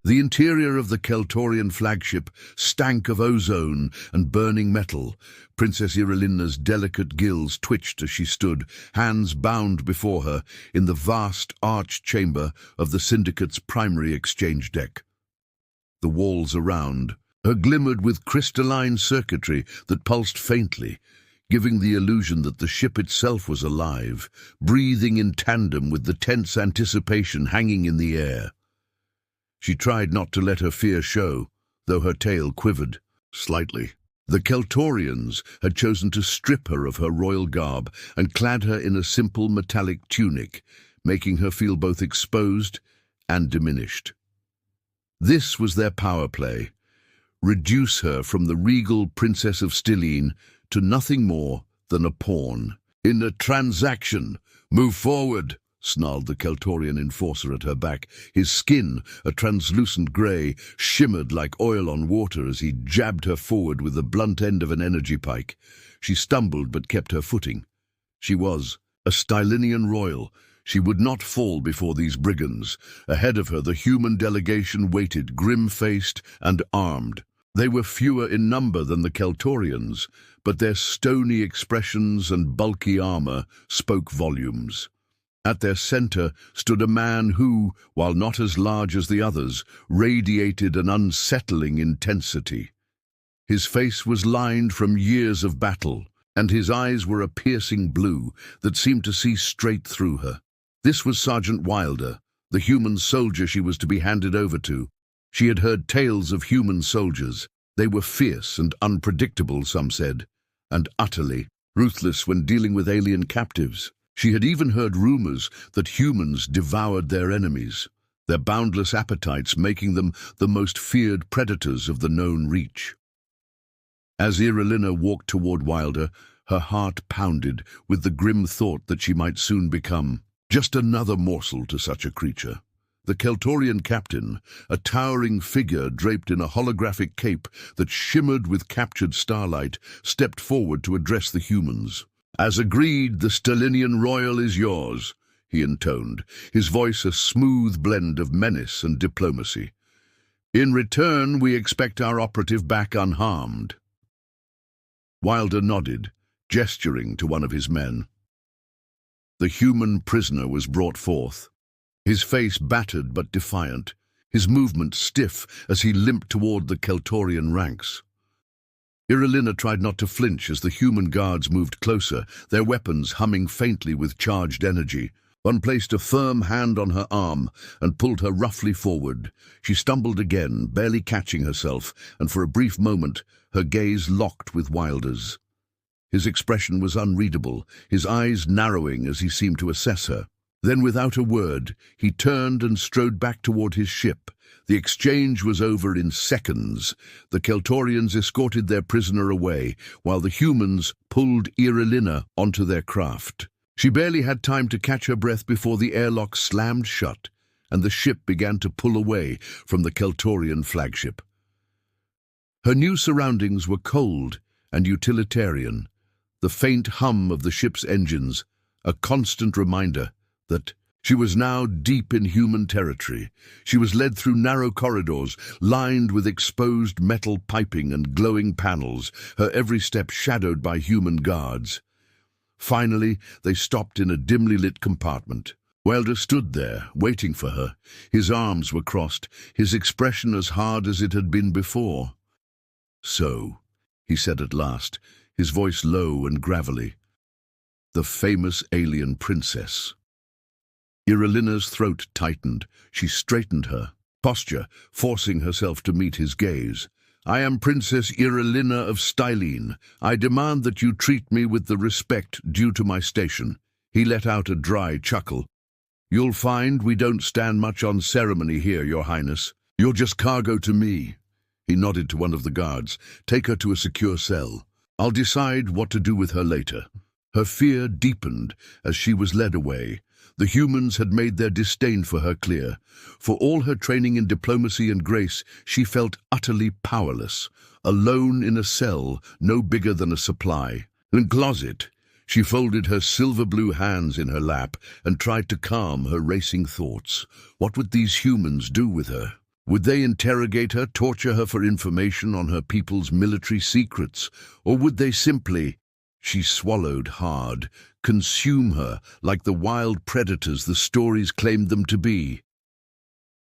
The interior of the Keltorian flagship stank of ozone and burning metal. Princess Irelina's delicate gills twitched as she stood, hands bound before her, in the vast arched chamber of the Syndicate's primary exchange deck. The walls around her glimmered with crystalline circuitry that pulsed faintly, giving the illusion that the ship itself was alive, breathing in tandem with the tense anticipation hanging in the air. She tried not to let her fear show, though her tail quivered slightly. The Keltorians had chosen to strip her of her royal garb and clad her in a simple metallic tunic, making her feel both exposed and diminished. This was their power play: reduce her from the regal Princess of Styline to nothing more than a pawn. "In a transaction, move forward," snarled the Keltorian enforcer at her back. His skin, a translucent grey, shimmered like oil on water as he jabbed her forward with the blunt end of an energy pike. She stumbled but kept her footing. She was a Stylinian royal. She would not fall before these brigands. Ahead of her, the human delegation waited, grim-faced and armed. They were fewer in number than the Keltorians, but their stony expressions and bulky armor spoke volumes. At their center stood a man who, while not as large as the others, radiated an unsettling intensity. His face was lined from years of battle, and his eyes were a piercing blue that seemed to see straight through her. This was Sergeant Wilder, the human soldier she was to be handed over to. She had heard tales of human soldiers. They were fierce and unpredictable, some said, and utterly ruthless when dealing with alien captives. She had even heard rumors that humans devoured their enemies, their boundless appetites making them the most feared predators of the known reach. As Irelina walked toward Wilder, her heart pounded with the grim thought that she might soon become just another morsel to such a creature. The Keltorian captain, a towering figure draped in a holographic cape that shimmered with captured starlight, stepped forward to address the humans. "As agreed, the Stylinian royal is yours," he intoned, his voice a smooth blend of menace and diplomacy. "In return, we expect our operative back unharmed." Wilder nodded, gesturing to one of his men. The human prisoner was brought forth, his face battered but defiant, his movement stiff as he limped toward the Keltorian ranks. Irelina tried not to flinch as the human guards moved closer, their weapons humming faintly with charged energy. One placed a firm hand on her arm and pulled her roughly forward. She stumbled again, barely catching herself, and for a brief moment her gaze locked with Wilder's. His expression was unreadable, his eyes narrowing as he seemed to assess her. Then, without a word, he turned and strode back toward his ship. The exchange was over in seconds. The Keltorians escorted their prisoner away, while the humans pulled Irelina onto their craft. She barely had time to catch her breath before the airlock slammed shut, and the ship began to pull away from the Keltorian flagship. Her new surroundings were cold and utilitarian, the faint hum of the ship's engines, a constant reminder that she was now deep in human territory. She was led through narrow corridors, lined with exposed metal piping and glowing panels, her every step shadowed by human guards. Finally, they stopped in a dimly lit compartment. Wilder stood there, waiting for her. His arms were crossed, his expression as hard as it had been before. "So," he said at last, his voice low and gravelly, "the famous alien princess." Irelina's throat tightened. She straightened her posture, forcing herself to meet his gaze. "I am Princess Irelina of Styline. I demand that you treat me with the respect due to my station." He let out a dry chuckle. "You'll find we don't stand much on ceremony here, Your Highness. You're just cargo to me." He nodded to one of the guards. "Take her to a secure cell. I'll decide what to do with her later." Her fear deepened as she was led away. The humans had made their disdain for her clear. For all her training in diplomacy and grace, she felt utterly powerless, alone in a cell no bigger than a supply. In the closet, she folded her silver-blue hands in her lap and tried to calm her racing thoughts. What would these humans do with her? Would they interrogate her, torture her for information on her people's military secrets, or would they simply, she swallowed hard, consume her like the wild predators the stories claimed them to be?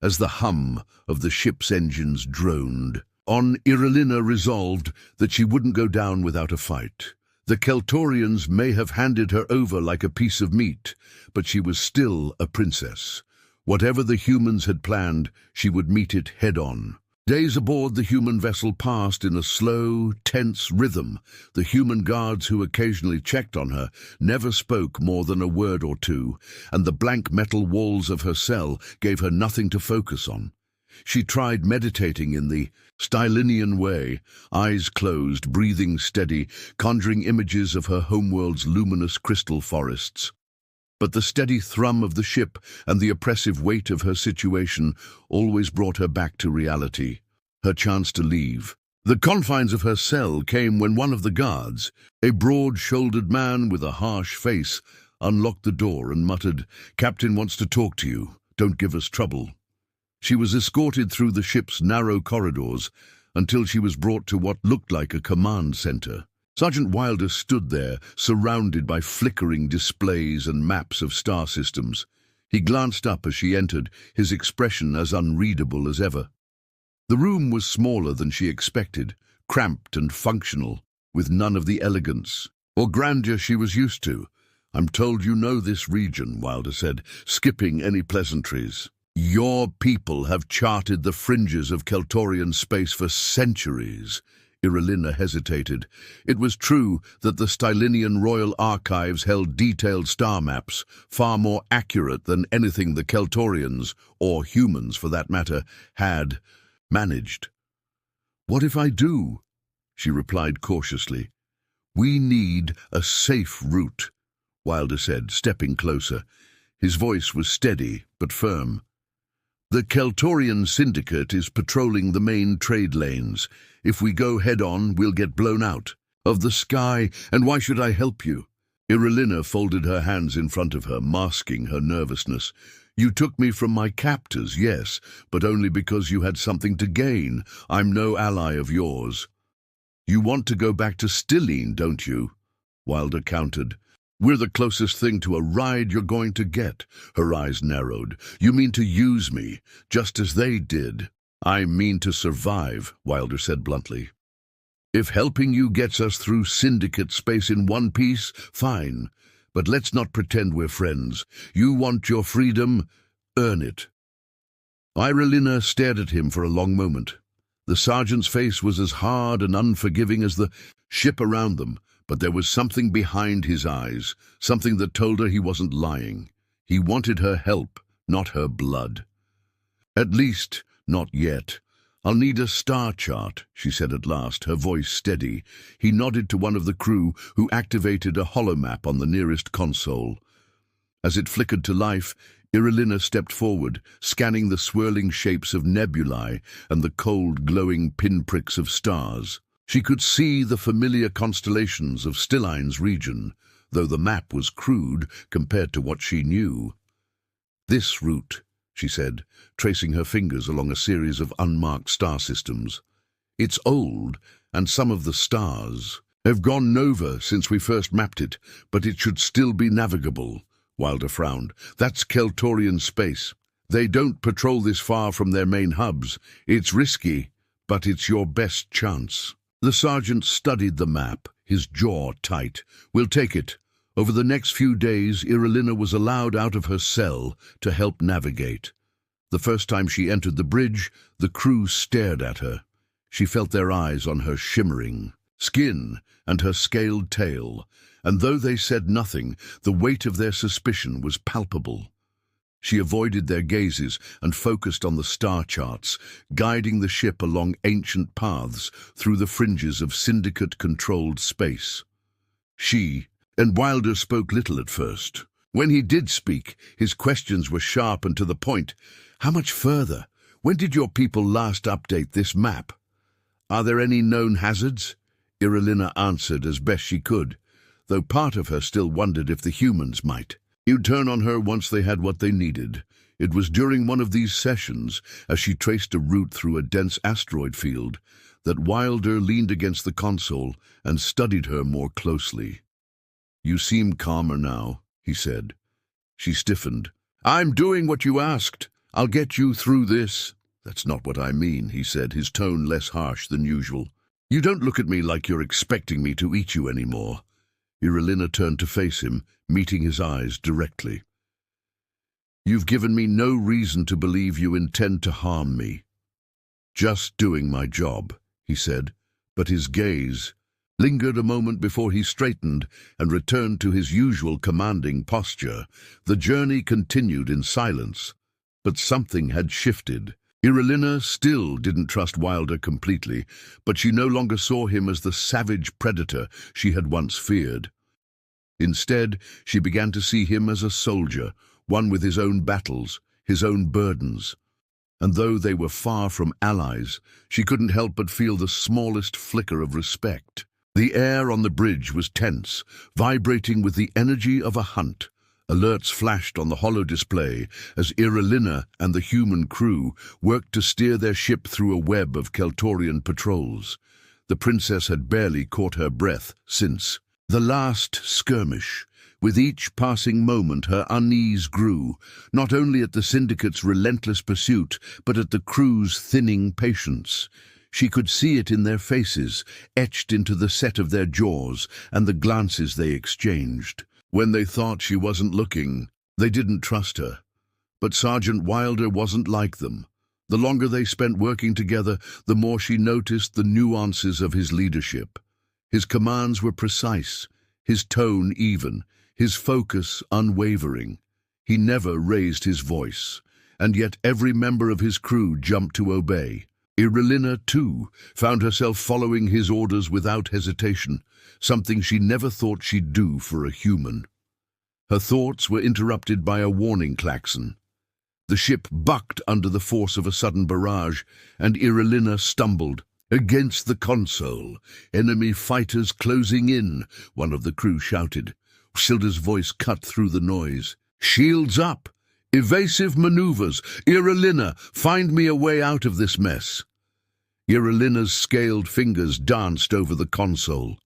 As the hum of the ship's engines droned on, Irelina resolved that she wouldn't go down without a fight. The Keltorians may have handed her over like a piece of meat, but she was still a princess. Whatever the humans had planned, she would meet it head-on. Days aboard the human vessel passed in a slow, tense rhythm. The human guards who occasionally checked on her never spoke more than a word or two, and the blank metal walls of her cell gave her nothing to focus on. She tried meditating in the Stylinian way, eyes closed, breathing steady, conjuring images of her homeworld's luminous crystal forests. But the steady thrum of the ship and the oppressive weight of her situation always brought her back to reality, her chance to leave. The confines of her cell came when one of the guards, a broad-shouldered man with a harsh face, unlocked the door and muttered, "Captain wants to talk to you. Don't give us trouble." She was escorted through the ship's narrow corridors until she was brought to what looked like a command center. Sergeant Wilder stood there, surrounded by flickering displays and maps of star systems. He glanced up as she entered, his expression as unreadable as ever. The room was smaller than she expected, cramped and functional, with none of the elegance or grandeur she was used to. "I'm told you know this region," Wilder said, skipping any pleasantries. "Your people have charted the fringes of Keltorian space for centuries." Irelina hesitated. It was true that the Stylinian Royal Archives held detailed star maps, far more accurate than anything the Keltorians, or humans for that matter, had managed. "What if I do?" she replied cautiously. "We need a safe route," Wilder said, stepping closer. His voice was steady but firm. "The Keltorian Syndicate is patrolling the main trade lanes. If we go head-on, we'll get blown out of the sky, and why should I help you?" Irelina folded her hands in front of her, masking her nervousness. "You took me from my captors, yes, but only because you had something to gain. I'm no ally of yours." "You want to go back to Styline, don't you?" Wilder countered. "We're the closest thing to a ride you're going to get." Her eyes narrowed. "You mean to use me, just as they did?" "I mean to survive," Wilder said bluntly. "If helping you gets us through Syndicate space in one piece, fine. But let's not pretend we're friends. You want your freedom? Earn it." Irelina stared at him for a long moment. The sergeant's face was as hard and unforgiving as the ship around them, but there was something behind his eyes, something that told her he wasn't lying. He wanted her help, not her blood. "At least, not yet. I'll need a star chart," she said at last, her voice steady. He nodded to one of the crew, who activated a holomap on the nearest console. As it flickered to life, Irelina stepped forward, scanning the swirling shapes of nebulae and the cold, glowing pinpricks of stars. She could see the familiar constellations of Styline's region, though the map was crude compared to what she knew. "This route," she said, tracing her fingers along a series of unmarked star systems. "It's old, and some of the stars have gone nova since we first mapped it, but it should still be navigable." Wilder frowned. "That's Keltorian space. They don't patrol this far from their main hubs. It's risky, but it's your best chance." The sergeant studied the map, his jaw tight. "We'll take it." Over the next few days, Irelina was allowed out of her cell to help navigate. The first time she entered the bridge, the crew stared at her. She felt their eyes on her shimmering skin and her scaled tail, and though they said nothing, the weight of their suspicion was palpable. She avoided their gazes and focused on the star charts, guiding the ship along ancient paths through the fringes of Syndicate-controlled space. And Wilder spoke little at first. When he did speak, his questions were sharp and to the point. "How much further? When did your people last update this map? Are there any known hazards?" Irelina answered as best she could, though part of her still wondered if the humans might. He'd turn on her once they had what they needed. It was during one of these sessions, as she traced a route through a dense asteroid field, that Wilder leaned against the console and studied her more closely. "You seem calmer now," he said. She stiffened. "I'm doing what you asked. I'll get you through this." "That's not what I mean," he said, his tone less harsh than usual. "You don't look at me like you're expecting me to eat you anymore." Irelina turned to face him, meeting his eyes directly. "You've given me no reason to believe you intend to harm me." "Just doing my job," he said, but his gaze lingered a moment before he straightened and returned to his usual commanding posture. The journey continued in silence, but something had shifted. Irelina still didn't trust Wilder completely, but she no longer saw him as the savage predator she had once feared. Instead, she began to see him as a soldier, one with his own battles, his own burdens. And though they were far from allies, she couldn't help but feel the smallest flicker of respect. The air on the bridge was tense, vibrating with the energy of a hunt. Alerts flashed on the holo display as Irelina and the human crew worked to steer their ship through a web of Keltorian patrols. The princess had barely caught her breath since the last skirmish. With each passing moment, her unease grew, not only at the syndicate's relentless pursuit, but at the crew's thinning patience. She could see it in their faces, etched into the set of their jaws and the glances they exchanged. When they thought she wasn't looking, they didn't trust her. But Sergeant Wilder wasn't like them. The longer they spent working together, the more she noticed the nuances of his leadership. His commands were precise, his tone even, his focus unwavering. He never raised his voice, and yet every member of his crew jumped to obey. Irelina, too, found herself following his orders without hesitation, something she never thought she'd do for a human. Her thoughts were interrupted by a warning klaxon. The ship bucked under the force of a sudden barrage, and Irelina stumbled. "Against the console! Enemy fighters closing in!" one of the crew shouted. Silda's voice cut through the noise. "Shields up! Evasive maneuvers! Irelina, find me a way out of this mess!" Irelina's scaled fingers danced over the console.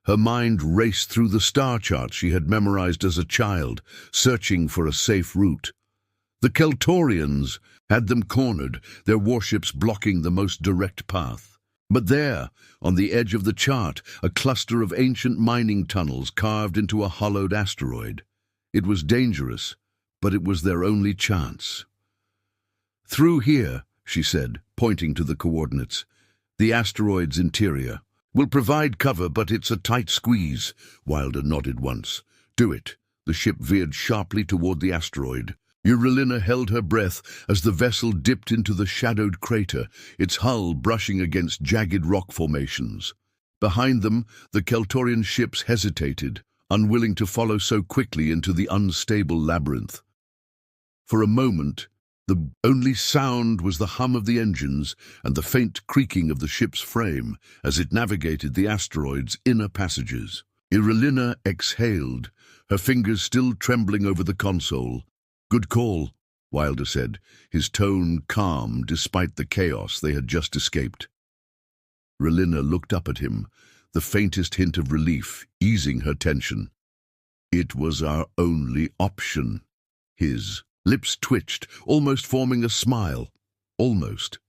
Her mind raced through the star charts she had memorized as a child, searching for a safe route. The Keltorians had them cornered, their warships blocking the most direct path. But there, on the edge of the chart, a cluster of ancient mining tunnels carved into a hollowed asteroid. It was dangerous, but it was their only chance. "Through here," she said, pointing to the coordinates. "The asteroid's interior. We'll provide cover, but it's a tight squeeze." Wilder nodded once. "Do it." The ship veered sharply toward the asteroid. Irelina held her breath as the vessel dipped into the shadowed crater, its hull brushing against jagged rock formations. Behind them, the Keltorian ships hesitated, unwilling to follow so quickly into the unstable labyrinth. For a moment, the only sound was the hum of the engines and the faint creaking of the ship's frame as it navigated the asteroid's inner passages. Irelina exhaled, her fingers still trembling over the console. "Good call," Wilder said, his tone calm despite the chaos they had just escaped. Irelina looked up at him, the faintest hint of relief easing her tension. "It was our only option." His lips twitched, almost forming a smile. Almost.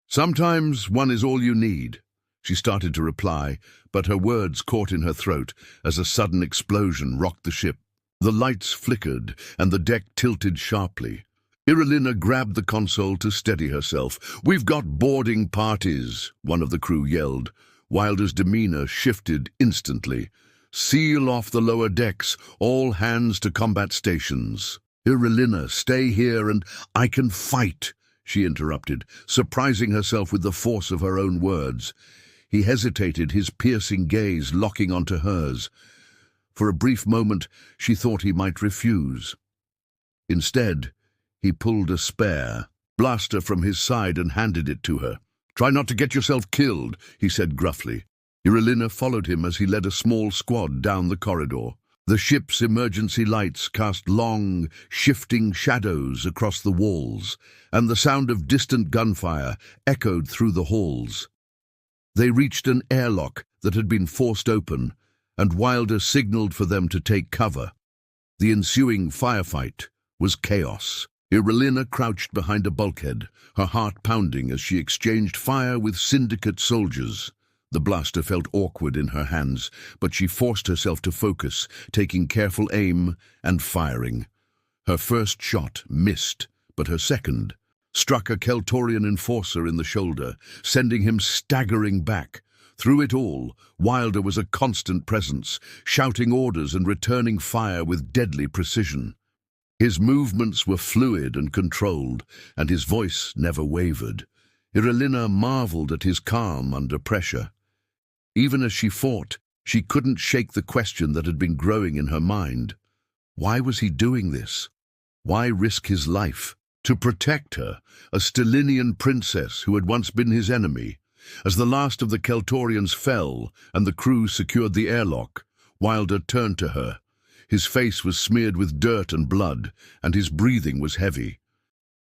"Sometimes one is all you need." She started to reply, but her words caught in her throat as a sudden explosion rocked the ship. The lights flickered, and the deck tilted sharply. Irelina grabbed the console to steady herself. "We've got boarding parties," one of the crew yelled. Wilder's demeanor shifted instantly. "Seal off the lower decks, all hands to combat stations." "Irelina, stay here and—" "I can fight," she interrupted, surprising herself with the force of her own words. He hesitated, his piercing gaze locking onto hers. For a brief moment, she thought he might refuse. Instead, he pulled a spare blaster from his side and handed it to her. "Try not to get yourself killed," he said gruffly. Irelina followed him as he led a small squad down the corridor. The ship's emergency lights cast long, shifting shadows across the walls, and the sound of distant gunfire echoed through the halls. They reached an airlock that had been forced open, and Wilder signaled for them to take cover. The ensuing firefight was chaos. Irelina crouched behind a bulkhead, her heart pounding as she exchanged fire with syndicate soldiers. The blaster felt awkward in her hands, but she forced herself to focus, taking careful aim and firing. Her first shot missed, but her second struck a Keltorian enforcer in the shoulder, sending him staggering back. Through it all, Wilder was a constant presence, shouting orders and returning fire with deadly precision. His movements were fluid and controlled, and his voice never wavered. Irelina marveled at his calm under pressure. Even as she fought, she couldn't shake the question that had been growing in her mind. Why was he doing this? Why risk his life? To protect her, a Stellinian princess who had once been his enemy. As the last of the Keltorians fell and the crew secured the airlock, Wilder turned to her. His face was smeared with dirt and blood, and his breathing was heavy.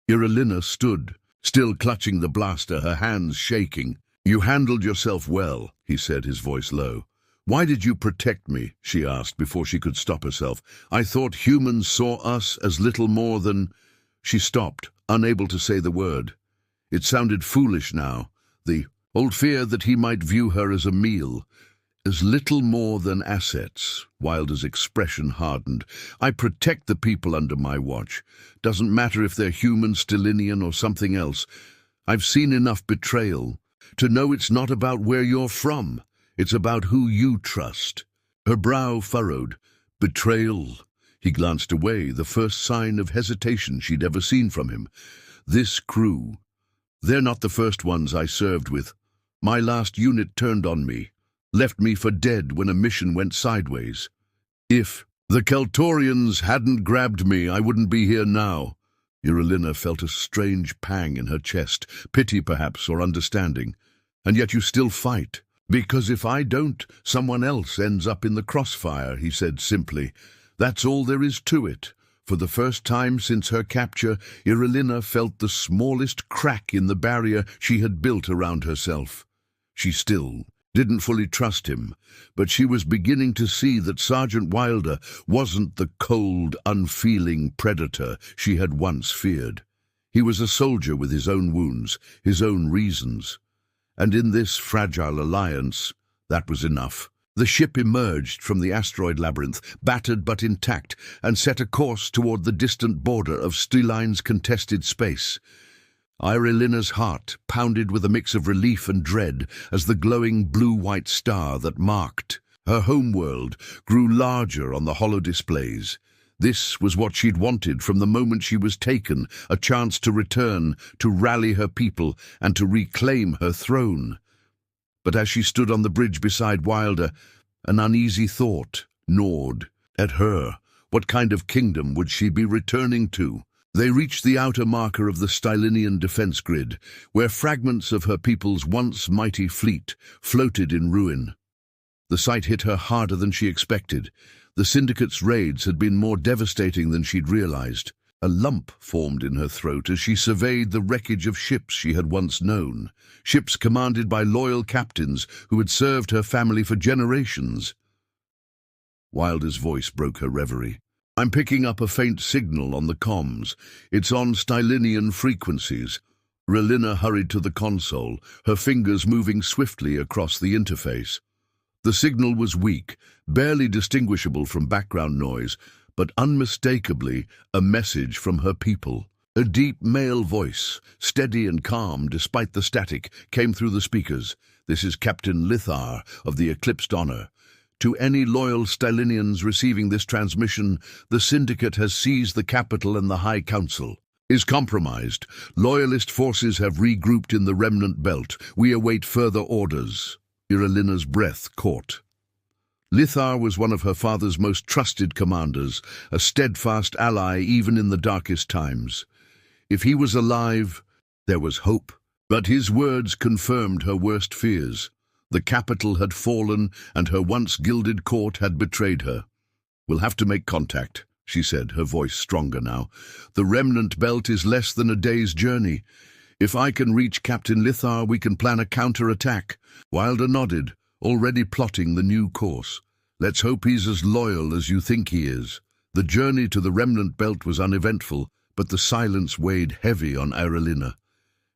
Irelina stood, still clutching the blaster, her hands shaking. "You handled yourself well," he said, his voice low. "Why did you protect me?" she asked before she could stop herself. "I thought humans saw us as little more than—" She stopped, unable to say the word. It sounded foolish now, the old fear that he might view her as a meal, as little more than assets. Wilder's expression hardened. "I protect the people under my watch. Doesn't matter if they're human, Stellinian, or something else. I've seen enough betrayal to know it's not about where you're from. It's about who you trust." Her brow furrowed. Betrayal. He glanced away, the first sign of hesitation she'd ever seen from him. "This crew. They're not the first ones I served with. My last unit turned on me, left me for dead when a mission went sideways. If the Keltorians hadn't grabbed me, I wouldn't be here now." Irelina felt a strange pang in her chest, pity perhaps, or understanding. "And yet you still fight." "Because if I don't, someone else ends up in the crossfire," he said simply. "That's all there is to it." For the first time since her capture, Irelina felt the smallest crack in the barrier she had built around herself. She still didn't fully trust him, but she was beginning to see that Sergeant Wilder wasn't the cold, unfeeling predator she had once feared. He was a soldier with his own wounds, his own reasons. And in this fragile alliance, that was enough. The ship emerged from the asteroid labyrinth, battered but intact, and set a course toward the distant border of Stelline's contested space. Irelina's heart pounded with a mix of relief and dread as the glowing blue-white star that marked her homeworld grew larger on the holodisplays. This was what she'd wanted from the moment she was taken, a chance to return, to rally her people, and to reclaim her throne. But as she stood on the bridge beside Wilder, an uneasy thought gnawed at her. What kind of kingdom would she be returning to? They reached the outer marker of the Stellinian defense grid, where fragments of her people's once mighty fleet floated in ruin. The sight hit her harder than she expected. The Syndicate's raids had been more devastating than she'd realized. A lump formed in her throat as she surveyed the wreckage of ships she had once known, ships commanded by loyal captains who had served her family for generations. Wilder's voice broke her reverie. "I'm picking up a faint signal on the comms. It's on Stellinian frequencies." Irelina hurried to the console, her fingers moving swiftly across the interface. The signal was weak, barely distinguishable from background noise, but unmistakably a message from her people. A deep male voice, steady and calm despite the static, came through the speakers. "This is Captain Lithar of the Eclipsed Honor. To any loyal Stellinians receiving this transmission, the Syndicate has seized the capital and the High Council is compromised. Loyalist forces have regrouped in the remnant belt. We await further orders." Irelina's breath caught. Lithar was one of her father's most trusted commanders, a steadfast ally even in the darkest times. If he was alive, there was hope. But his words confirmed her worst fears. The capital had fallen, and her once gilded court had betrayed her. "We'll have to make contact," she said, her voice stronger now. "The remnant belt is less than a day's journey. If I can reach Captain Lithar, we can plan a counter-attack." Wilder nodded, already plotting the new course. "Let's hope he's as loyal as you think he is." The journey to the remnant belt was uneventful, but the silence weighed heavy on Arelina.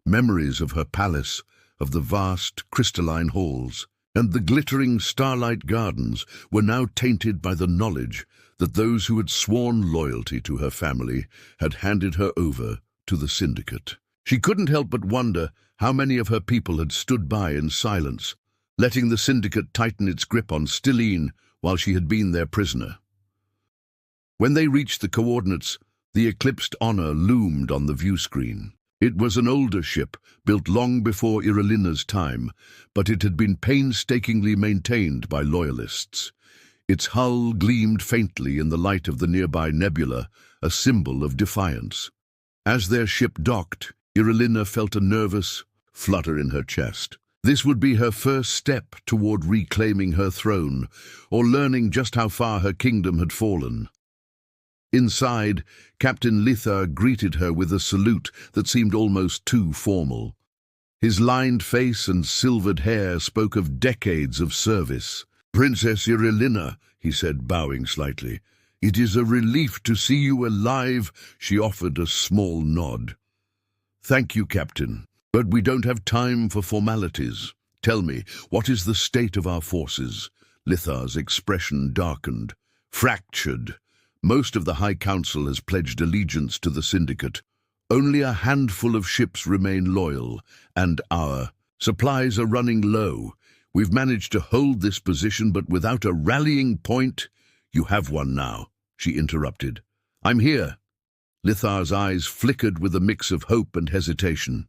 Memories of her palace, of the vast crystalline halls, and the glittering starlight gardens were now tainted by the knowledge that those who had sworn loyalty to her family had handed her over to the Syndicate. She couldn't help but wonder how many of her people had stood by in silence, letting the Syndicate tighten its grip on Stellene while she had been their prisoner. When they reached the coordinates, the eclipsed Honor loomed on the view screen. It was an older ship, built long before Irelina's time, but it had been painstakingly maintained by loyalists. Its hull gleamed faintly in the light of the nearby nebula, a symbol of defiance. As their ship docked, Irelina felt a nervous flutter in her chest. This would be her first step toward reclaiming her throne, or learning just how far her kingdom had fallen. Inside, Captain Lithar greeted her with a salute that seemed almost too formal. His lined face and silvered hair spoke of decades of service. "Princess Irelina," he said, bowing slightly. "It is a relief to see you alive." She offered a small nod. "Thank you, Captain, but we don't have time for formalities. Tell me, what is the state of our forces?" Lithar's expression darkened. "Fractured. Most of the High Council has pledged allegiance to the Syndicate. Only a handful of ships remain loyal, and our supplies are running low. We've managed to hold this position, but without a rallying point—" "You have one now," she interrupted. "I'm here." Lithar's eyes flickered with a mix of hope and hesitation.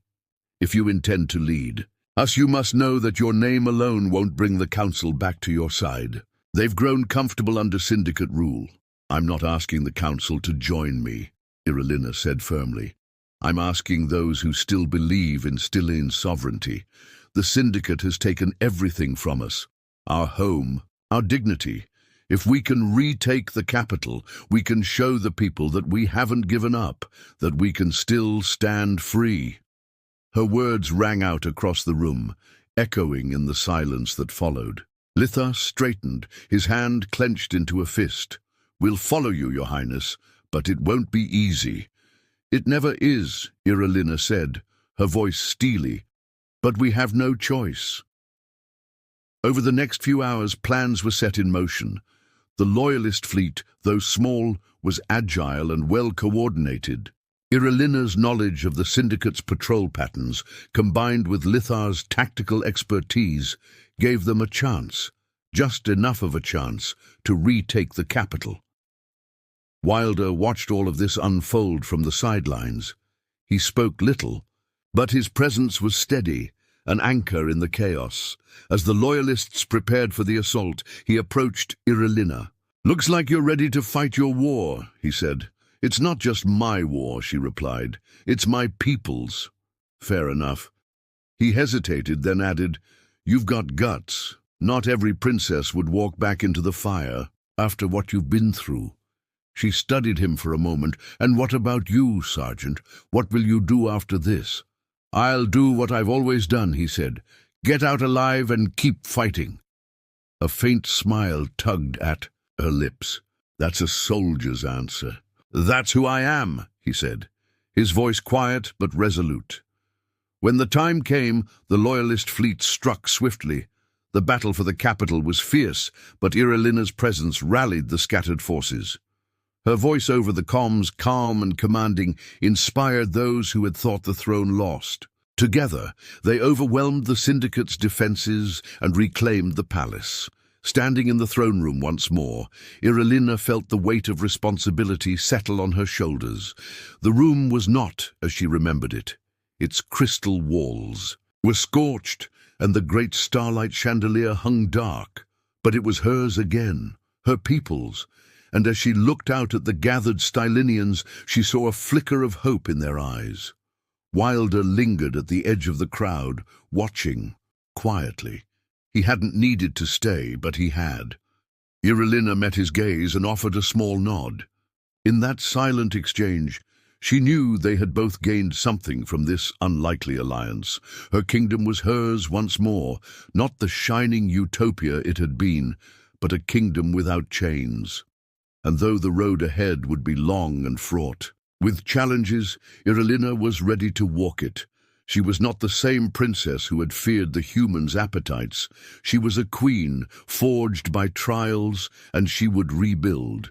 "If you intend to lead us, you must know that your name alone won't bring the Council back to your side. They've grown comfortable under Syndicate rule." "I'm not asking the Council to join me," Irelina said firmly. "I'm asking those who still believe in Stellene's sovereignty. The Syndicate has taken everything from us, our home, our dignity. If we can retake the capital, we can show the people that we haven't given up, that we can still stand free." Her words rang out across the room, echoing in the silence that followed. Lithar straightened, his hand clenched into a fist. "We'll follow you, Your Highness, but it won't be easy." "It never is," Irelina said, her voice steely. "But we have no choice." Over the next few hours, plans were set in motion. The Loyalist fleet, though small, was agile and well-coordinated. Irelina's knowledge of the Syndicate's patrol patterns, combined with Lithar's tactical expertise, gave them a chance, just enough of a chance, to retake the capital. Wilder watched all of this unfold from the sidelines. He spoke little, but his presence was steady, an anchor in the chaos. As the Loyalists prepared for the assault, he approached Irelina. "Looks like you're ready to fight your war," he said. "It's not just my war," she replied. "It's my people's." "Fair enough." He hesitated, then added, "You've got guts. Not every princess would walk back into the fire after what you've been through." She studied him for a moment. "And what about you, Sergeant? What will you do after this?" "I'll do what I've always done," he said. "Get out alive and keep fighting." A faint smile tugged at her lips. "That's a soldier's answer." "That's who I am," he said, his voice quiet but resolute. When the time came, the Loyalist fleet struck swiftly. The battle for the capital was fierce, but Irelina's presence rallied the scattered forces. Her voice over the comms, calm and commanding, inspired those who had thought the throne lost. Together, they overwhelmed the Syndicate's defenses and reclaimed the palace. Standing in the throne room once more, Irelina felt the weight of responsibility settle on her shoulders. The room was not as she remembered it. Its crystal walls were scorched, and the great starlight chandelier hung dark. But it was hers again, her people's, and as she looked out at the gathered Stylinians, she saw a flicker of hope in their eyes. Wilder lingered at the edge of the crowd, watching quietly. He hadn't needed to stay, but he had. Irelina met his gaze and offered a small nod. In that silent exchange, she knew they had both gained something from this unlikely alliance. Her kingdom was hers once more, not the shining utopia it had been, but a kingdom without chains. And though the road ahead would be long and fraught with challenges, Irelina was ready to walk it. She was not the same princess who had feared the humans' appetites. She was a queen, forged by trials, and she would rebuild.